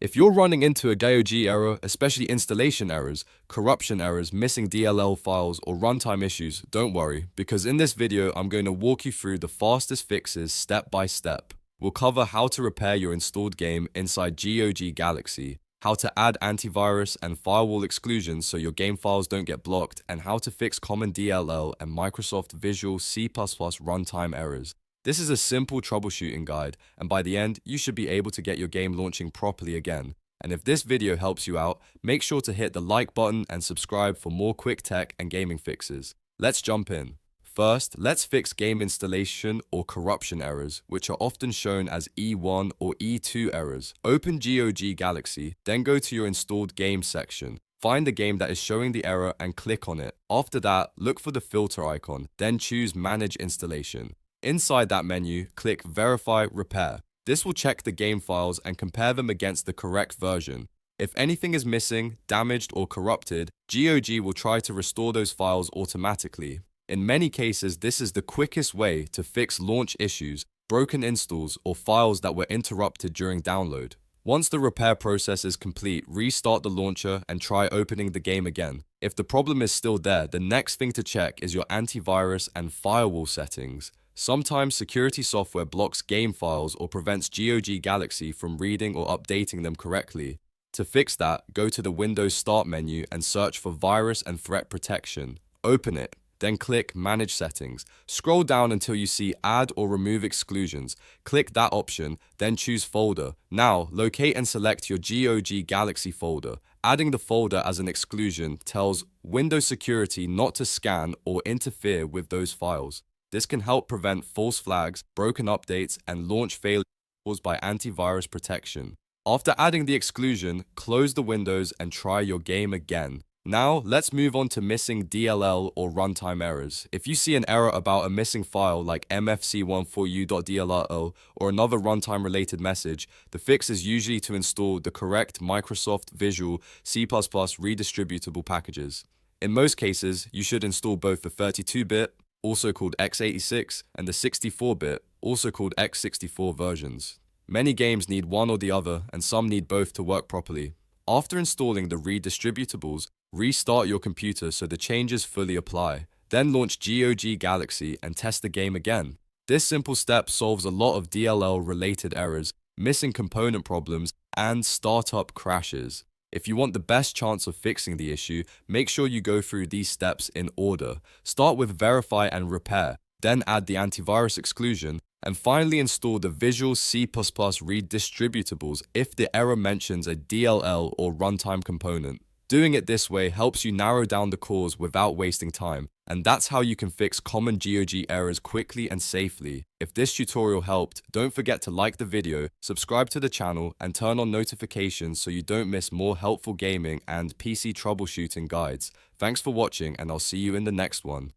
If you're running into a GOG error, especially installation errors, corruption errors, missing DLL files, or runtime issues, don't worry, because in this video I'm going to walk you through the fastest fixes step by step. We'll cover how to repair your installed game inside GOG Galaxy, how to add antivirus and firewall exclusions so your game files don't get blocked, and how to fix common DLL and Microsoft Visual C++ runtime errors. This is a simple troubleshooting guide, and by the end, you should be able to get your game launching properly again. And if this video helps you out, make sure to hit the like button and subscribe for more quick tech and gaming fixes. Let's jump in. First, let's fix game installation or corruption errors, which are often shown as E1 or E2 errors. Open GOG Galaxy, then go to your installed game section. Find the game that is showing the error and click on it. After that, look for the filter icon, then choose Manage Installation. Inside that menu, click Verify Repair. This will check the game files and compare them against the correct version. If anything is missing, damaged, or corrupted, GOG will try to restore those files automatically. In many cases, this is the quickest way to fix launch issues, broken installs, or files that were interrupted during download. Once the repair process is complete, restart the launcher and try opening the game again. If the problem is still there, the next thing to check is your antivirus and firewall settings. Sometimes security software blocks game files or prevents GOG Galaxy from reading or updating them correctly. To fix that, go to the Windows Start menu and search for Virus and Threat Protection. Open it, then click Manage Settings. Scroll down until you see Add or Remove Exclusions. Click that option, then choose Folder. Now, locate and select your GOG Galaxy folder. Adding the folder as an exclusion tells Windows Security not to scan or interfere with those files. This can help prevent false flags, broken updates, and launch failures caused by antivirus protection. After adding the exclusion, close the windows and try your game again. Now, let's move on to missing DLL or runtime errors. If you see an error about a missing file like mfc14u.dlrl or another runtime-related message, the fix is usually to install the correct Microsoft Visual C++ redistributable packages. In most cases, you should install both the 32-bit, also called x86, and the 64-bit, also called x64 versions. Many games need one or the other, and some need both to work properly. After installing the redistributables, restart your computer so the changes fully apply. Then launch GOG Galaxy and test the game again. This simple step solves a lot of DLL-related errors, missing component problems, and startup crashes. If you want the best chance of fixing the issue, make sure you go through these steps in order. Start with Verify and Repair, then add the antivirus exclusion, and finally install the Visual C++ redistributables if the error mentions a DLL or runtime component. Doing it this way helps you narrow down the cause without wasting time, and that's how you can fix common GOG errors quickly and safely. If this tutorial helped, don't forget to like the video, subscribe to the channel, and turn on notifications so you don't miss more helpful gaming and PC troubleshooting guides. Thanks for watching, and I'll see you in the next one.